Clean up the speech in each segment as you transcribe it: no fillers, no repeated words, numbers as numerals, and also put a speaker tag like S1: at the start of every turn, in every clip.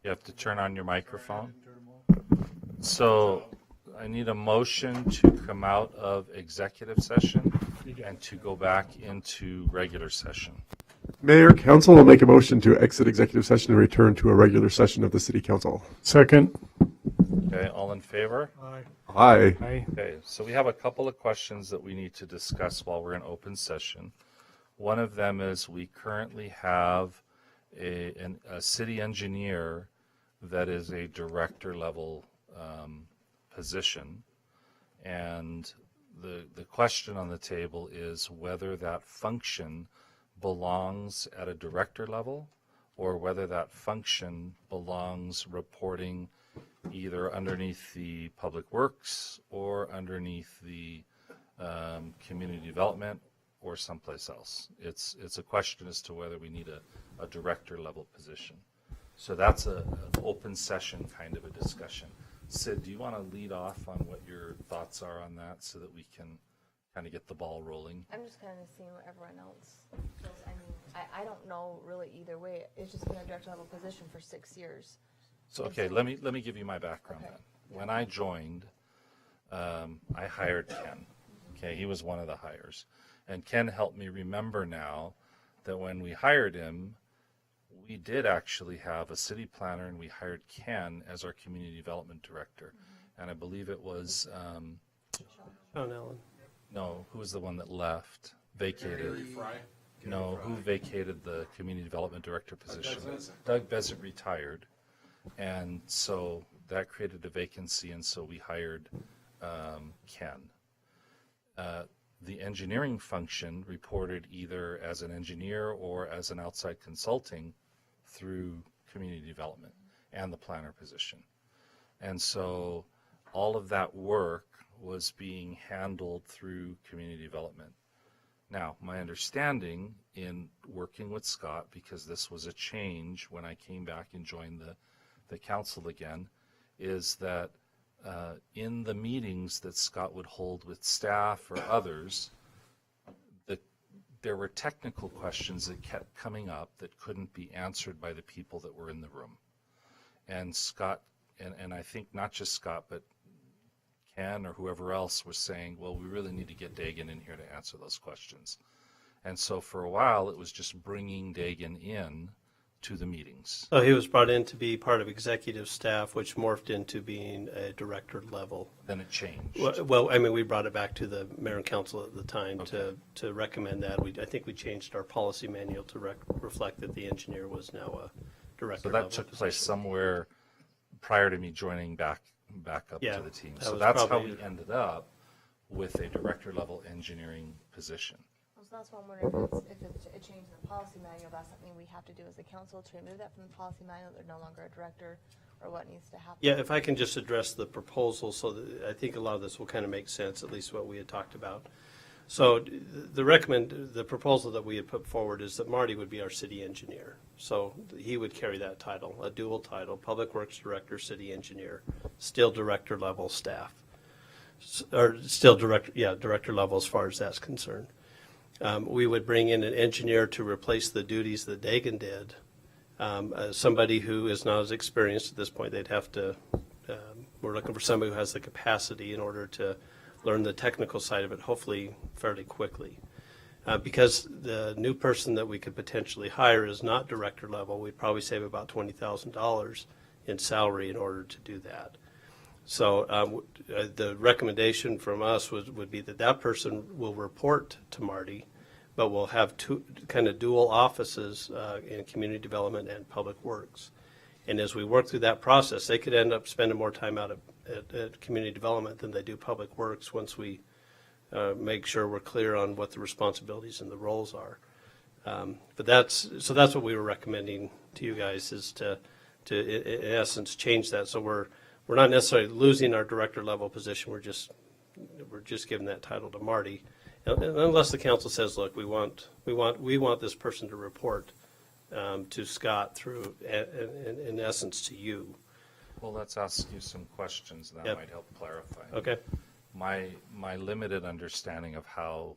S1: You have to turn on your microphone. So I need a motion to come out of executive session and to go back into regular session.
S2: Mayor, council will make a motion to exit executive session and return to a regular session of the city council.
S3: Second.
S1: Okay, all in favor?
S2: Aye.
S3: Aye.
S1: Okay, so we have a couple of questions that we need to discuss while we're in open session. One of them is we currently have a city engineer that is a director level position. And the question on the table is whether that function belongs at a director level or whether that function belongs reporting either underneath the Public Works or underneath the community development or someplace else. It's a question as to whether we need a director level position. So that's an open session kind of a discussion. Sid, do you want to lead off on what your thoughts are on that so that we can kind of get the ball rolling?
S4: I'm just kind of seeing what everyone else feels. I mean, I don't know really either way. It's just been a director level position for 6 years.
S1: So, okay, let me give you my background
S4: Okay.
S1: then. When I joined, I hired Ken. Okay, he was one of the hires. And Ken helped me remember now that when we hired him, we did actually have a city planner and we hired Ken as our community development director. And I believe it was,
S5: Sean Allen.
S1: no, who was the one that left, vacated? No, who vacated the community development director position? Doug Bezant retired. And so that created a vacancy, and so we hired Ken. The engineering function reported either as an engineer or as an outside consulting through community development and the planner position. And so all of that work was being handled through community development. Now, my understanding in working with Scott, because this was a change when I came back and joined the council again, is that in the meetings that Scott would hold with staff or others, there were technical questions that kept coming up that couldn't be answered by the people that were in the room. And Scott, and I think not just Scott, but Ken or whoever else was saying, well, we really need to get Dagan in here to answer those questions. And so for a while, it was just bringing Dagan in to the meetings.
S5: So he was brought in to be part of executive staff, which morphed into being a director level.
S1: Then it changed.
S5: Well, I mean, we brought it back to the mayor and council at the time to recommend that. I think we changed our policy manual to reflect that the engineer was now a director
S1: So
S5: level
S1: that took
S5: position.
S1: place somewhere prior to me joining back up
S5: Yeah,
S1: to the team.
S5: that
S1: So
S5: was
S1: that's how
S5: probably-
S1: we ended up with a director level engineering position.
S4: So that's why I'm wondering if it's a change in the policy manual, that's something we have to do as a council to remove that from the policy manual. They're no longer a director, or what needs to happen.
S5: Yeah, if I can just address the proposal, so that I think a lot of this will kind of make sense, at least what we had talked about. So the proposal that we had put forward is that Marty would be our city engineer. So he would carry that title, a dual title, Public Works Director, City Engineer, still director level staff. Or still director level as far as that's concerned. We would bring in an engineer to replace the duties that Dagan did. Somebody who is not as experienced at this point, they'd have to, we're looking for somebody who has the capacity in order to learn the technical side of it, hopefully fairly quickly. Because the new person that we could potentially hire is not director level, we'd probably save about $20,000 in salary in order to do that. So the recommendation from us would be that person will report to Marty, but will have two kind of dual offices in community development and public works. And as we work through that process, they could end up spending more time out at community development than they do public works once we make sure we're clear on what the responsibilities and the roles are. But that's what we were recommending to you guys, is to in essence change that. So we're not necessarily losing our director level position. We're just giving that title to Marty, unless the council says, look, we want this person to report to Scott through, in essence, to you.
S1: Well, let's ask you some questions that
S5: Yep.
S1: might help clarify.
S5: Okay.
S1: My limited understanding of how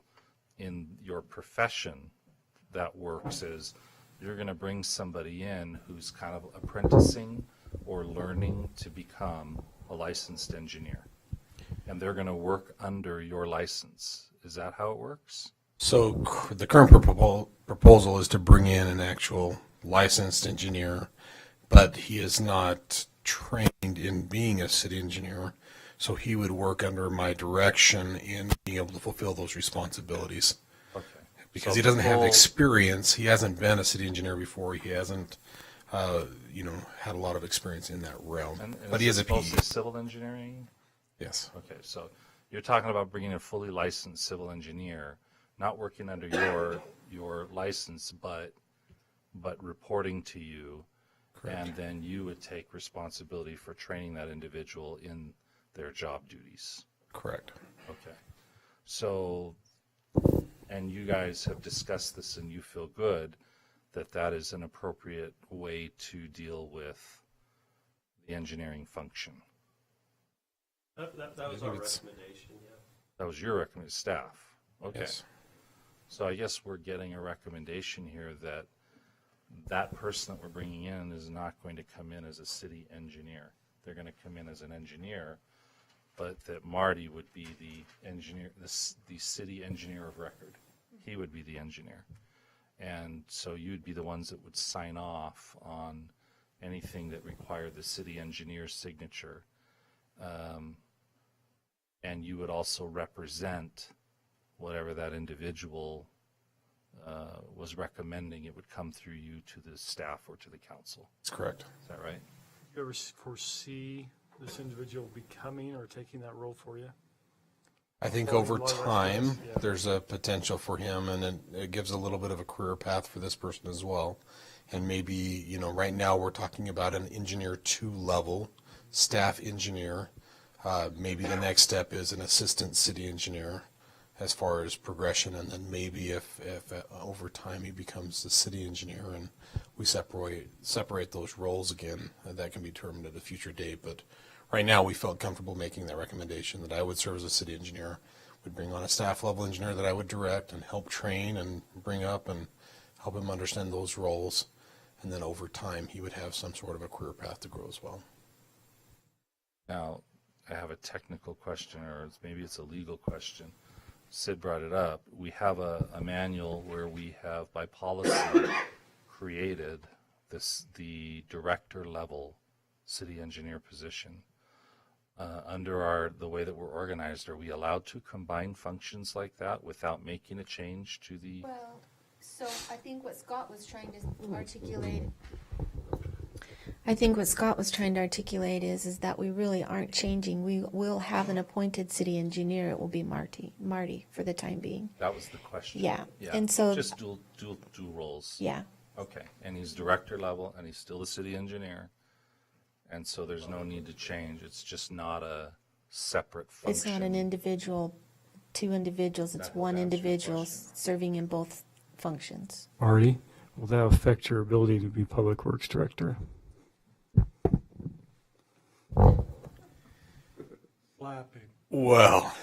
S1: in your profession that works is you're going to bring somebody in who's kind of apprenticing or learning to become a licensed engineer. And they're going to work under your license. Is that how it works?
S3: So the current proposal is to bring in an actual licensed engineer, but he is not trained in being a city engineer. So he would work under my direction in being able to fulfill those responsibilities.
S1: Okay.
S3: Because
S1: So
S3: he doesn't have
S1: full-
S3: experience. He hasn't been a city engineer before. He hasn't, had a lot of experience in that realm.
S1: And
S3: But he is a PE.
S1: mostly civil engineering?
S3: Yes.
S1: Okay, so you're talking about bringing a fully licensed civil engineer, not working under your license, but reporting to you.
S3: Correct.
S1: And then you would take responsibility for training that individual in their job duties.
S3: Correct.
S1: Okay. So, and you guys have discussed this and you feel good that that is an appropriate way to deal with the engineering function.
S5: That was
S3: think
S5: our
S3: it's-
S5: recommendation, yeah.
S1: That was your recommendation, staff. Okay.
S3: Yes.
S1: So I guess we're getting a recommendation here that that person that we're bringing in is not going to come in as a city engineer. They're going to come in as an engineer, but that Marty would be the engineer, the city engineer of record. He would be the engineer. And so you'd be the ones that would sign off on anything that required the city engineer's signature. And you would also represent whatever that individual was recommending. It would come through you to the staff or to the council.
S3: That's correct.
S1: Is that right?
S6: You ever foresee this individual becoming or taking that role for you?
S3: I think
S6: Well,
S3: over
S6: a lot of
S3: time,
S6: experts, yeah.
S3: there's a potential for him, and it gives a little bit of a career path for this person as well. And maybe, right now we're talking about an engineer 2 level, staff engineer. Maybe the next step is an assistant city engineer as far as progression, and then maybe if over time he becomes the city engineer and we separate those roles again, that can be determined at a future date. But right now, we felt comfortable making that recommendation that I would serve as a city engineer, would bring on a staff level engineer that I would direct and help train and bring up and help him understand those roles. And then over time, he would have some sort of a career path to grow as well.
S1: Now, I have a technical question, or maybe it's a legal question. Sid brought it up. We have a manual where we have, by policy, created the director level city engineer position. Under the way that we're organized, are we allowed to combine functions like that without making a change to the?
S4: Well, so I think what Scott was trying to articulate.
S7: is that we really aren't changing. We will have an appointed city engineer. It will be Marty for the time being.
S1: That was the question.
S7: Yeah, and so-
S1: just dual roles.
S7: Yeah.
S1: Okay, and he's director level, and he's still the city engineer, and so there's no need to change. It's just not a separate function.
S7: It's not an individual, 2 individuals. It's
S1: That
S7: one
S1: answers your
S7: individual
S1: question.
S7: serving in both functions.
S6: Marty, will that affect your ability to be Public Works Director? Laughing.
S3: Well,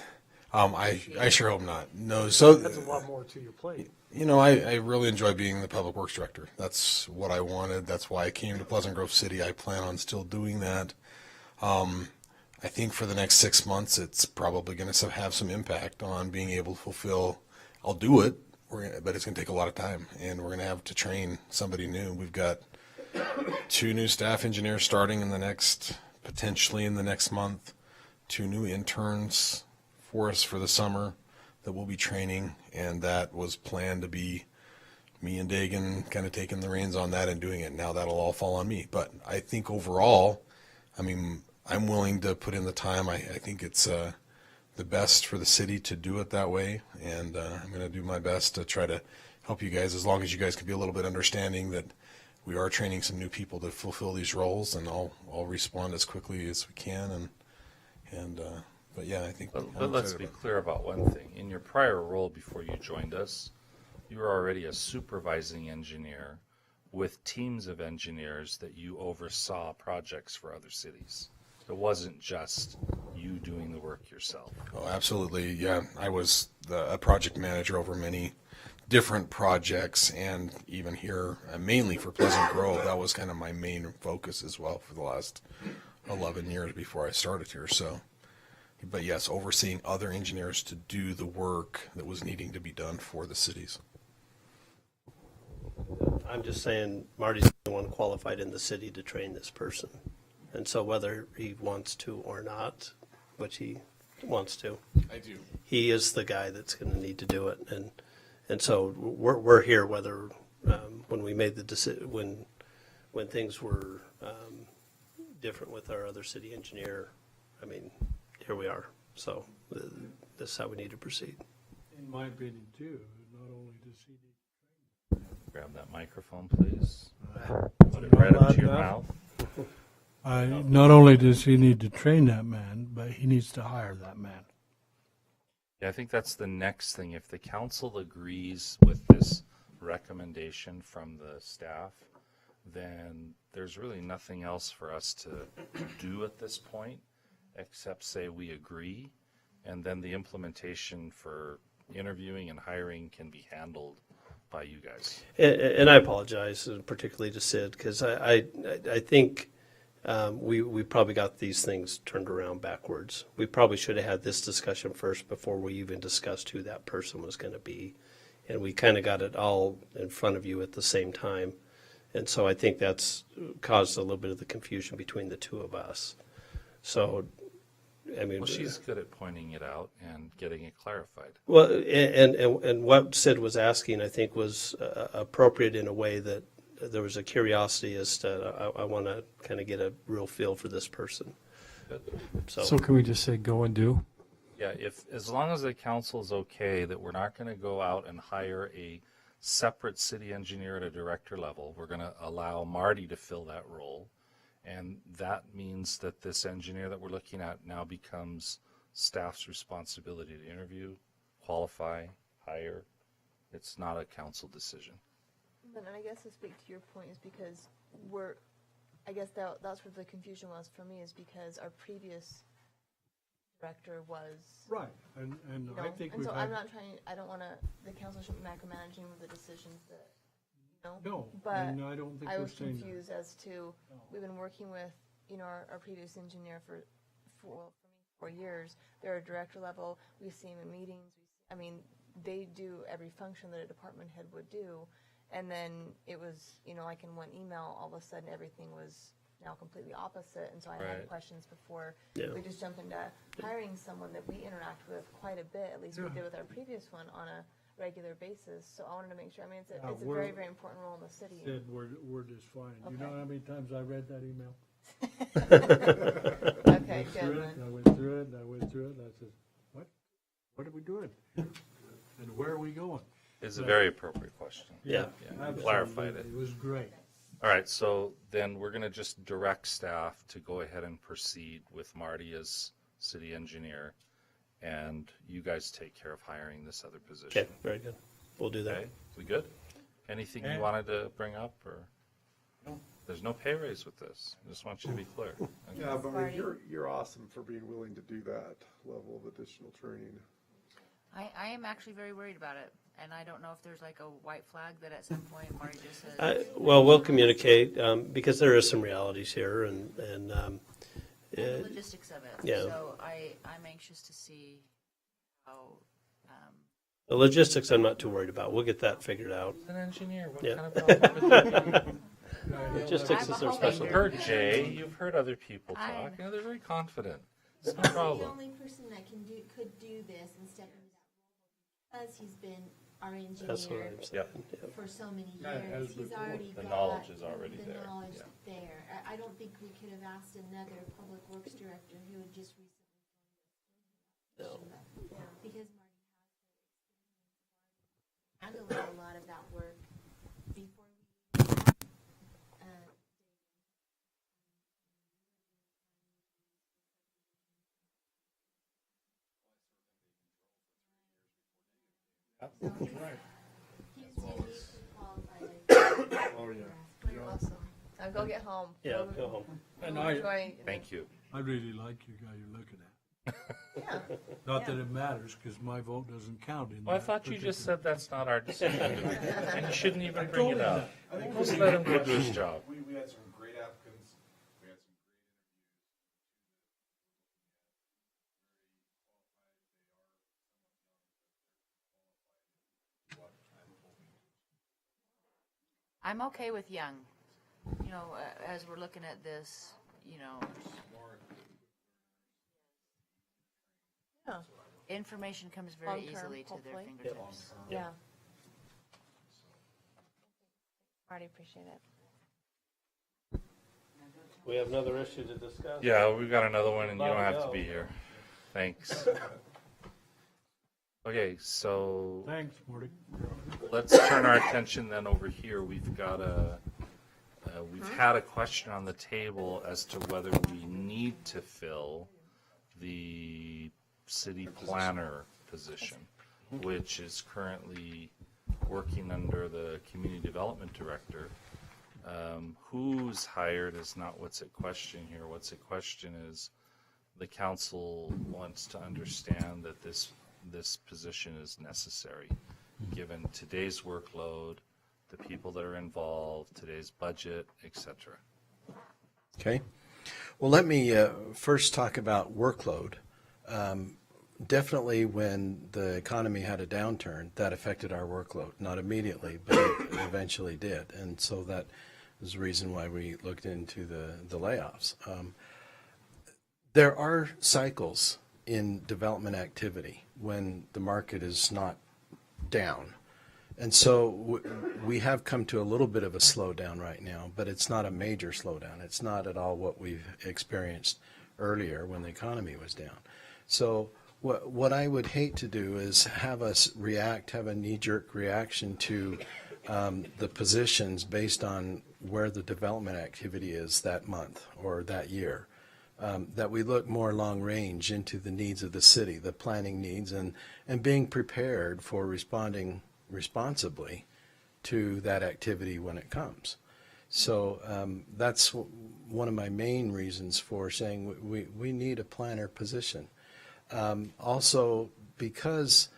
S3: I sure hope not. No, so
S6: That's a lot more to your plate.
S3: I really enjoy being the Public Works Director. That's what I wanted. That's why I came to Pleasant Grove City. I plan on still doing that. I think for the next 6 months, it's probably going to have some impact on being able to fulfill. I'll do it, but it's going to take a lot of time, and we're going to have to train somebody new. We've got 2 new staff engineers starting potentially in the next month, 2 new interns for us for the summer that we'll be training, and that was planned to be me and Dagan kind of taking the reins on that and doing it. Now that'll all fall on me. But I think overall, I'm willing to put in the time. I think it's the best for the city to do it that way, and I'm going to do my best to try to help you guys, as long as you guys can be a little bit understanding that we are training some new people to fulfill these roles, and I'll respond as quickly as we can. But yeah, I think.
S1: But let's be clear about one thing. In your prior role before you joined us, you were already a supervising engineer with teams of engineers that you oversaw projects for other cities. It wasn't just you doing the work yourself.
S3: Oh, absolutely. Yeah, I was a project manager over many different projects, and even here, mainly for Pleasant Grove, that was kind of my main focus as well for the last 11 years before I started here. So, but yes, overseeing other engineers to do the work that was needing to be done for the cities.
S5: I'm just saying Marty's the one qualified in the city to train this person. And so whether he wants to or not, which he wants to,
S3: I do.
S5: he is the guy that's going to need to do it. And so we're here whether, when we made the decision, when things were different with our other city engineer, I mean, here we are. So this is how we need to proceed.
S6: In my opinion too, not only does he need
S1: Grab that microphone, please. Put it right up to your
S6: Loud
S1: mouth.
S8: Not only does he need to train that man, but he needs to hire that man.
S1: Yeah, I think that's the next thing. If the council agrees with this recommendation from the staff, then there's really nothing else for us to do at this point, except say we agree, and then the implementation for interviewing and hiring can be handled by you guys.
S5: And I apologize, particularly to Sid, because I think we probably got these things turned around backwards. We probably should have had this discussion first before we even discussed who that person was going to be. And we kind of got it all in front of you at the same time. And so I think that's caused a little bit of the confusion between the two of us. So, I mean.
S1: Well, she's good at pointing it out and getting it clarified.
S5: Well, and what Sid was asking, I think, was appropriate in a way that there was a curiosity as to, I want to kind of get a real feel for this person.
S1: Good.
S6: So can we just say go and do?
S1: Yeah, as long as the council is okay that we're not going to go out and hire a separate city engineer at a director level, we're going to allow Marty to fill that role. And that means that this engineer that we're looking at now becomes staff's responsibility to interview, qualify, hire. It's not a council decision.
S4: But I guess to speak to your point is because I guess that's where the confusion was for me, is because our previous director was.
S6: Right, and
S4: You know,
S6: I think
S4: and
S6: we've
S4: so
S6: had.
S4: I'm not trying, I don't want to, the council shouldn't be micromanaging the decisions that,
S6: No,
S4: but
S6: and I don't think
S4: I
S6: we're
S4: was
S6: saying that.
S4: confused as to, we've been working with, our previous engineer for 4 years. They're a director level, we see him in meetings, they do every function that a department head would do. And then it was, like in one email, all of a sudden everything was now completely opposite. And so I had
S1: Right.
S4: questions before
S5: Yeah.
S4: we just jump into hiring someone that we interact with quite a bit, at least we did with our previous one, on a regular basis. So I wanted to make sure, it's a
S6: we're-
S4: very, very important role in the city.
S6: Said we're just fine. You know
S4: Okay.
S6: how many times I read that email?
S4: Okay,
S6: Went through
S4: good.
S6: it,
S4: then.
S6: I went through it, and I went through it, and I said, what? What are we doing? And where are we going?
S1: It's a very appropriate question.
S5: Yeah.
S6: Absolutely.
S1: Clarified it.
S6: It was great.
S1: All right, so then we're going to just direct staff to go ahead and proceed with Marty as city engineer, and you guys take care of hiring this other position.
S5: Okay, very good. We'll do that.
S1: Okay, we good? Anything you
S6: And-
S1: wanted to bring up, or? There's no pay raise with this. I just want you to be clear. Okay.
S2: Yeah, but
S4: Marty.
S2: you're awesome for being willing to do that level of additional training.
S9: I am actually very worried about it, and I don't know if there's like a white flag that at some point Marty just says.
S5: Well, we'll communicate, because there is some realities here, and
S9: The logistics of it.
S5: Yeah.
S9: So I'm anxious to see how,
S5: the logistics I'm not too worried about. We'll get that figured out.
S1: An engineer, what
S5: Yeah.
S1: kind of problem would that be?
S5: Logistics
S9: I'm
S5: is
S9: a
S5: their
S9: homemaker.
S5: special.
S1: You've heard Jay, you've heard other people
S9: I-
S1: talk, they're very confident. It's no
S7: The
S1: problem.
S7: only person that could do this and step into that role, because he's been our
S5: That's what
S7: engineer
S5: I'm saying.
S1: Yep.
S5: Yeah.
S7: for so many
S6: Yeah, it
S7: years,
S6: has
S7: he's
S6: before.
S7: already
S1: The
S7: got.
S1: knowledge is already there,
S7: The knowledge
S1: yeah.
S7: there. I don't think we could have asked another public works director who had just recently
S5: No.
S7: joined us. Because Marty has handled a lot of that work before we. He's uniquely qualified.
S6: Oh, yeah.
S4: You're awesome. Now go get home.
S5: Yeah, go home.
S6: And
S4: Enjoy.
S1: Thank you.
S6: I really like you guy you're looking at.
S4: Yeah.
S8: Not that it matters, because my vote doesn't count in that.
S1: Well, I thought you just said that's not our decision, and you shouldn't even bring
S8: told
S1: it
S8: him
S1: up. Just let him go do his job.
S3: We had some great applicants. We had some
S9: I'm okay with young. You know, as we're looking at this, you know,
S4: Yeah.
S9: information comes very
S4: Long-term,
S9: easily to their
S4: hopefully.
S9: fingertips.
S4: Yeah. Already appreciate it.
S5: We have another issue to discuss.
S1: Yeah, we've got another one, and you don't
S5: Allowed to
S1: have to
S5: go.
S1: be here. Thanks. Okay, so
S8: Thanks, Marty.
S1: let's turn our attention then over here. We've got we've had a question on the table as to whether we need to fill the city planner position, which is currently working under the community development director. Who's hired is not what's at question here. What's at question is the council wants to understand that this position is necessary, given today's workload, the people that are involved, today's budget, etc.
S10: Okay. Well, let me first talk about workload. Definitely when the economy had a downturn, that affected our workload. Not immediately, but it eventually did. And so that is the reason why we looked into the layoffs. There are cycles in development activity when the market is not down. And so we have come to a little bit of a slowdown right now, but it's not a major slowdown. It's not at all what we've experienced earlier when the economy was down. So what I would hate to do is have us have a knee-jerk reaction to the positions based on where the development activity is that month or that year. That we look more long range into the needs of the city, the planning needs, and being prepared for responding responsibly to that activity when it comes. So that's one of my main reasons for saying we need a planner position. Also, because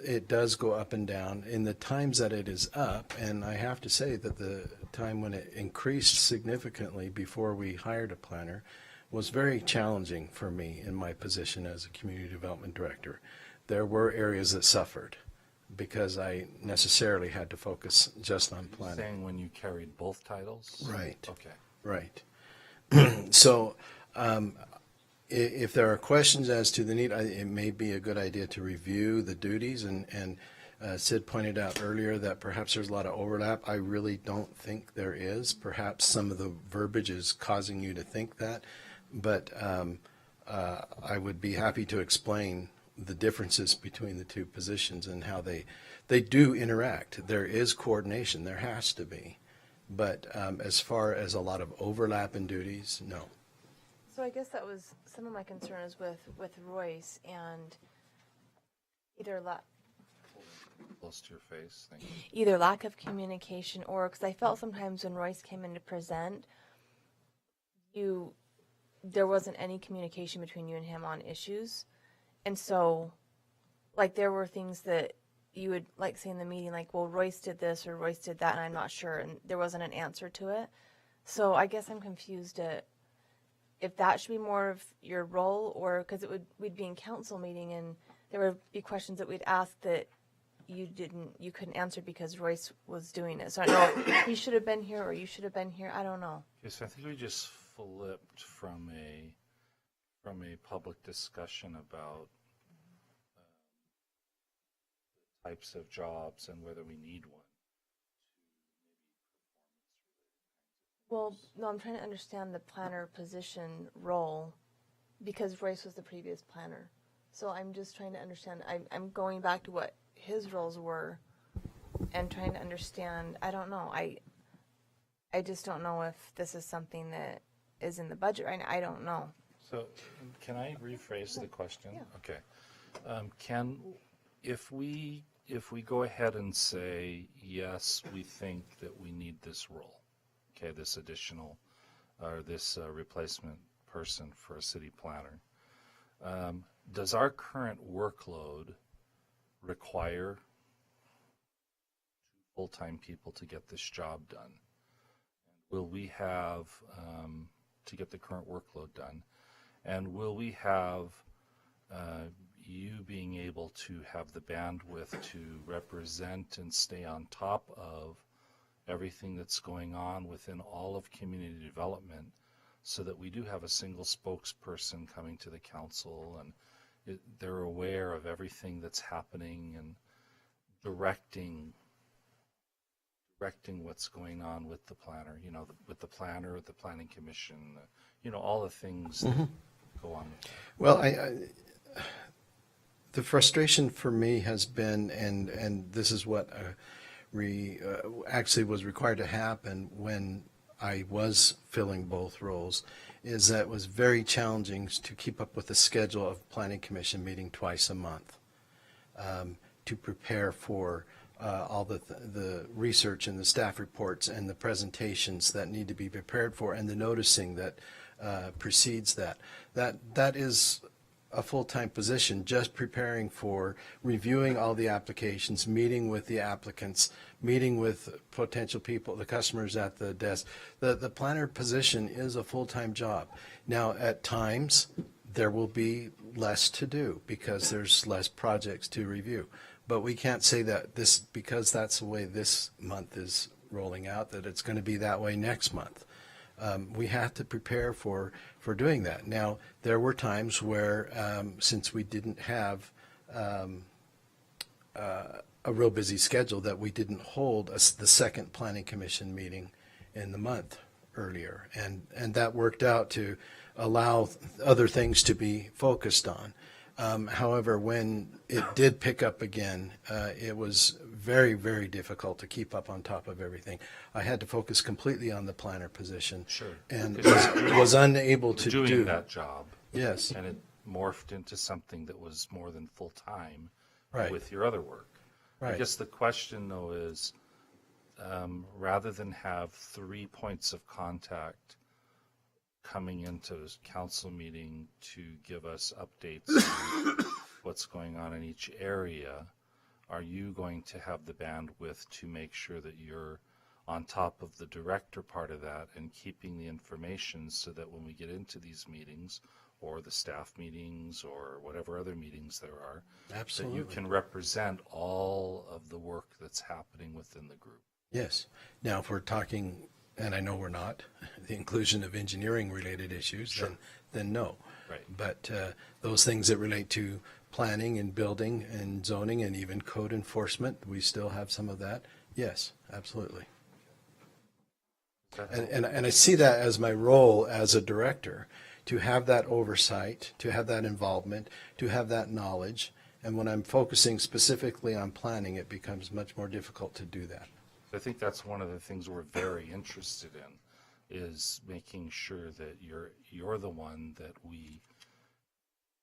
S10: it does go up and down, in the times that it is up, and I have to say that the time when it increased significantly before we hired a planner was very challenging for me in my position as a community development director. There were areas that suffered because I necessarily had to focus just on planning.
S1: Saying when you carried both titles?
S10: Right.
S1: Okay.
S10: Right. So if there are questions as to the need, it may be a good idea to review the duties. And Sid pointed out earlier that perhaps there's a lot of overlap. I really don't think there is. Perhaps some of the verbiage is causing you to think that. But I would be happy to explain the differences between the two positions and how they do interact. There is coordination. There has to be. But as far as a lot of overlap in duties, no.
S4: So I guess that was some of my concerns with Royce and
S1: Close to your face. Thank you.
S4: either lack of communication or, because I felt sometimes when Royce came in to present, there wasn't any communication between you and him on issues. And so, like, there were things that you would, like, say in the meeting, like, well, Royce did this or Royce did that, and I'm not sure, and there wasn't an answer to it. So I guess I'm confused at if that should be more of your role, or, because we'd be in council meeting, and there would be questions that we'd ask that you couldn't answer because Royce was doing it. So I don't know if he should have been here or you should have been here. I don't know.
S1: Okay, so I think we just flipped from a public discussion about types of jobs and whether we need one.
S4: Well, no, I'm trying to understand the planner position role because Royce was the previous planner. So I'm just trying to understand. I'm going back to what his roles were and trying to understand. I don't know. I just don't know if this is something that is in the budget right now. I don't know.
S1: So can I rephrase the question?
S4: Yeah.
S1: Okay. If we go ahead and say, yes, we think that we need this role, okay, this additional or this replacement person for a city planner, Does our current workload require full-time people to get this job done? Will we have, to get the current workload done, and will we have you being able to have the bandwidth to represent and stay on top of everything that's going on within all of community development, so that we do have a single spokesperson coming to the council and they're aware of everything that's happening and directing what's going on with the planner, with the planner, with the planning commission, all the things that go on with that.
S10: Well, the frustration for me has been, and this is what actually was required to happen when I was filling both roles, is that it was very challenging to keep up with the schedule of planning commission meeting twice a month, to prepare for all the research and the staff reports and the presentations that need to be prepared for, and the noticing that precedes that. That is a full-time position, just preparing for reviewing all the applications, meeting with the applicants, meeting with potential people, the customers at the desk. The planner position is a full-time job. Now, at times, there will be less to do because there's less projects to review. But we can't say that because that's the way this month is rolling out, that it's going to be that way next month. We have to prepare for doing that. Now, there were times where, since we didn't have a real busy schedule, that we didn't hold the second planning commission meeting in the month earlier. And that worked out to allow other things to be focused on. However, when it did pick up again, it was very, very difficult to keep up on top of everything. I had to focus completely on the planner position.
S1: Sure.
S10: And was unable to do
S1: doing that job.
S10: Yes.
S1: And it morphed into something that was more than full-time
S10: Right.
S1: with your other work.
S10: Right.
S1: I guess the question, though, is rather than have 3 points of contact coming into this council meeting to give us updates on what's going on in each area, are you going to have the bandwidth to make sure that you're on top of the director part of that and keeping the information so that when we get into these meetings or the staff meetings or whatever other meetings there are,
S10: Absolutely.
S1: that you can represent all of the work that's happening within the group?
S10: Yes. Now, if we're talking, and I know we're not, the inclusion of engineering-related issues,
S1: Sure.
S10: then no.
S1: Right.
S10: But those things that relate to planning and building and zoning and even code enforcement, we still have some of that. Yes, absolutely. And I see that as my role as a director, to have that oversight, to have that involvement, to have that knowledge. And when I'm focusing specifically on planning, it becomes much more difficult to do that.
S1: I think that's one of the things we're very interested in, is making sure that you're the one that we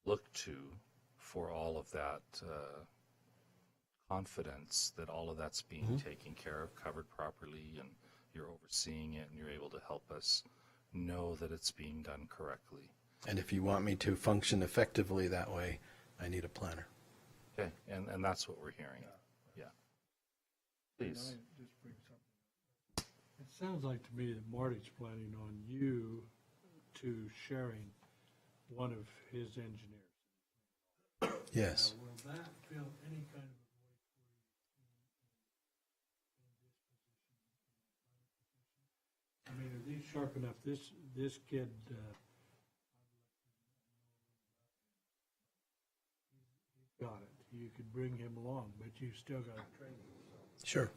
S1: look to for all of that confidence that all of that's being taken care of, covered properly, and you're overseeing it and you're able to help us know that it's being done correctly.
S10: And if you want me to function effectively that way, I need a planner.
S1: Okay, and that's what we're hearing. Yeah. Please.
S6: Just bring something. It sounds like to me that Marty's planning on you to sharing one of his engineers.
S10: Yes.
S6: Now, will that fill any kind of a void for you? I mean, are these sharp enough? This kid, he's got it. You could bring him along, but you still got to train him.
S10: Sure.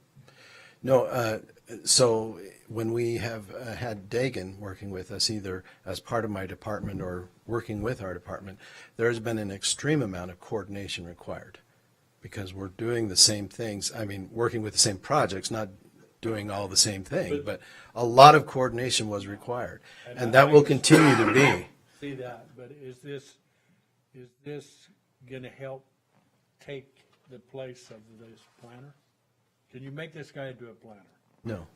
S10: No, so when we have had Dagan working with us, either as part of my department or working with our department, there's been an extreme amount of coordination required because we're doing the same things. I mean, working with the same projects, not doing all the same thing, but a lot of coordination was required. And that will continue to be.
S6: See that, but is this going to help take the place of this planner? Can you make this guy into a planner?
S10: No,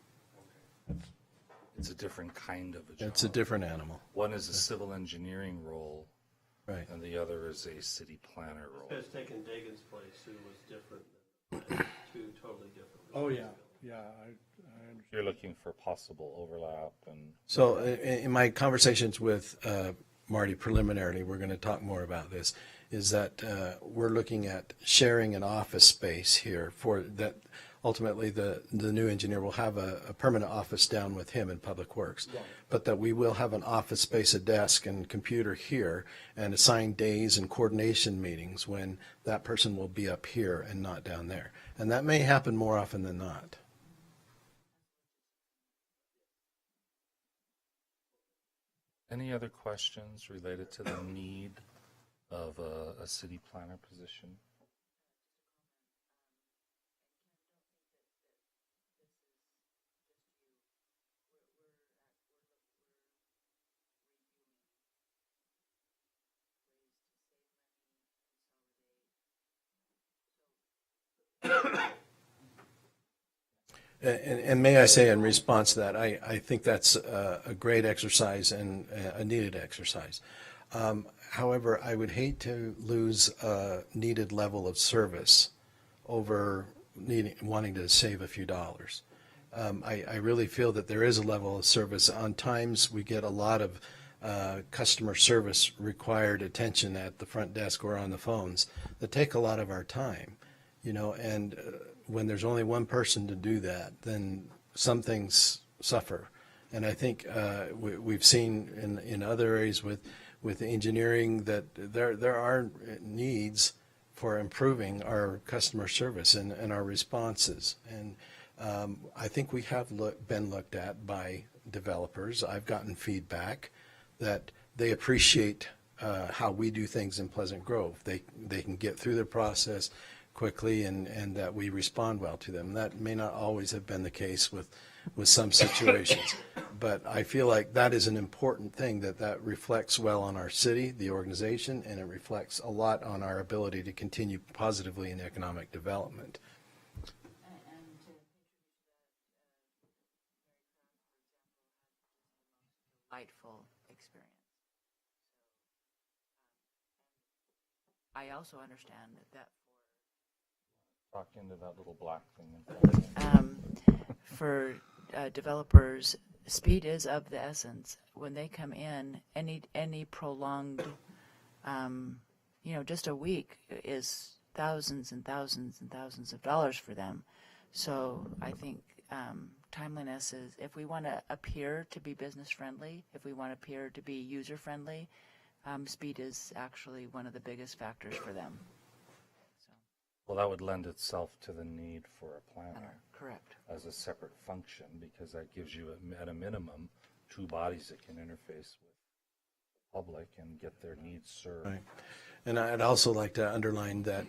S1: It's a different kind of a job.
S10: it's a different animal.
S1: One is a civil engineering role
S10: Right.
S1: and the other is a city planner role.
S5: It's taken Dagan's place, who was different, than two totally different.
S6: Oh, yeah, yeah, I understand.
S1: You're looking for possible overlap and.
S10: So in my conversations with Marty preliminarily, we're going to talk more about this, is that we're looking at sharing an office space here for that. Ultimately, the new engineer will have a permanent office down with him in Public Works, but that we will have an office space, a desk and computer here, and assign days and coordination meetings when that person will be up here and not down there. And that may happen more often than not.
S1: Any other questions related to the need of a city planner position?
S10: And may I say in response to that, I think that's a great exercise and a needed exercise. However, I would hate to lose a needed level of service over wanting to save a few dollars. I really feel that there is a level of service. On times, we get a lot of customer service required attention at the front desk or on the phones that take a lot of our time, and when there's only one person to do that, then some things suffer. And I think we've seen in other areas with engineering that there are needs for improving our customer service and our responses. And I think we have been looked at by developers. I've gotten feedback that they appreciate how we do things in Pleasant Grove. They can get through the process quickly and that we respond well to them. That may not always have been the case with some situations, but I feel like that is an important thing, that reflects well on our city, the organization, and it reflects a lot on our ability to continue positively in economic development.
S9: Delightful experience. I also understand that
S1: Talk into that little black thing in front of you.
S9: for developers, speed is of the essence. When they come in, any prolonged, just a week is thousands and thousands and thousands of dollars for them. So I think timeliness is, if we want to appear to be business friendly, if we want to appear to be user friendly, speed is actually one of the biggest factors for them.
S1: Well, that would lend itself to the need for a planner.
S9: Correct.
S1: As a separate function, because that gives you, at a minimum, two bodies that can interface with the public and get their needs served.
S10: Right. And I'd also like to underline that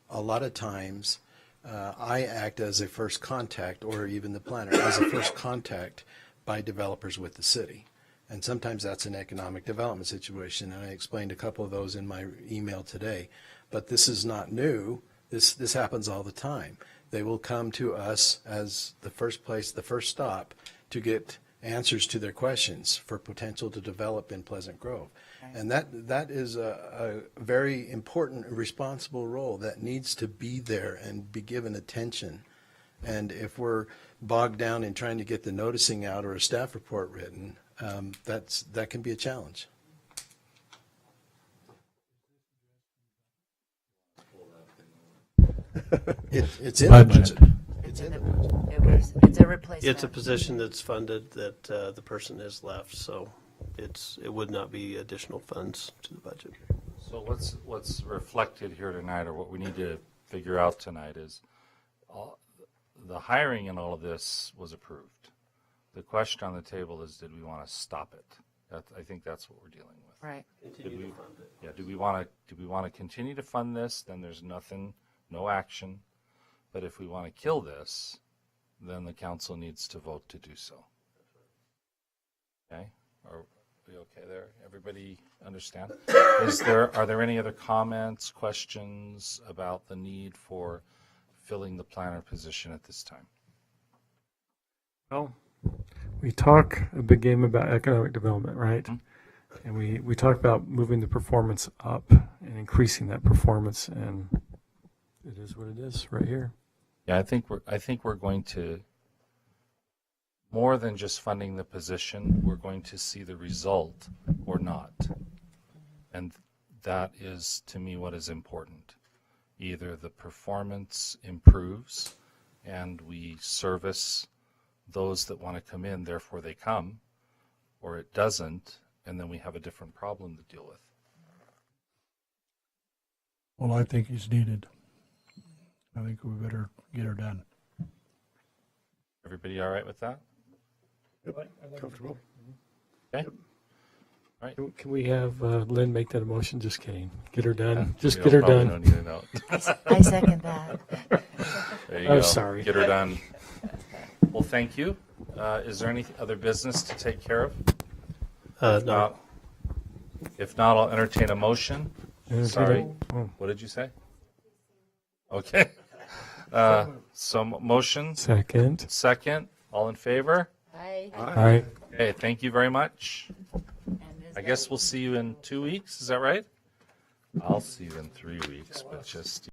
S10: a lot of times I act as a first contact, or even the planner, as a first contact by developers with the city. And sometimes that's an economic development situation, and I explained a couple of those in my email today. But this is not new. This happens all the time. They will come to us as the first place, the first stop, to get answers to their questions for potential to develop in Pleasant Grove. Right. And that is a very important, responsible role that needs to be there and be given attention. And if we're bogged down in trying to get the noticing out or a staff report written, that can be a challenge. It's in the budget. It's in the budget.
S9: It's a replacement.
S5: It's a position that's funded that the person has left, so it would not be additional funds to the budget.
S1: So what's reflected here tonight, or what we need to figure out tonight, is the hiring in all of this was approved. The question on the table is, did we want to stop it? I think that's what we're dealing with.
S9: Right.
S5: Continue to fund it.
S1: Yeah. Do we want to continue to fund this? Then there's no action. But if we want to kill this, then the council needs to vote to do so. Okay? Are we okay there? Everybody understand? Are there any other comments, questions about the need for filling the planner position at this time?
S11: Well, we talk a big game about economic development, right? And we talked about moving the performance up and increasing that performance, and it is what it is right here.
S1: Yeah, I think we're going to, more than just funding the position, we're going to see the result or not. And that is, to me, what is important. Either the performance improves and we service those that want to come in, therefore they come, or it doesn't, and then we have a different problem to deal with.
S8: Well, I think he's needed. I think we better get her done.
S1: Everybody all right with that?
S2: Comfortable?
S1: Okay. All right.
S11: Can we have Lynn make that a motion? Just kidding. Get her done. Just
S1: We
S11: get her
S1: probably
S11: done.
S1: don't need a note.
S9: I second that.
S1: There you
S11: I'm
S1: go.
S11: sorry.
S1: Get her done. Well, thank you. Is there any other business to take care of?
S5: No.
S1: If not, I'll entertain a motion. Sorry.
S11: Oh.
S1: What did you say? Okay. So motion,
S11: Second.
S1: second, all in favor?
S7: Hi.
S11: All right.
S1: Okay, thank you very much.
S9: And is
S1: I guess we'll see you in 2 weeks, is that right? I'll see you in 3 weeks, but just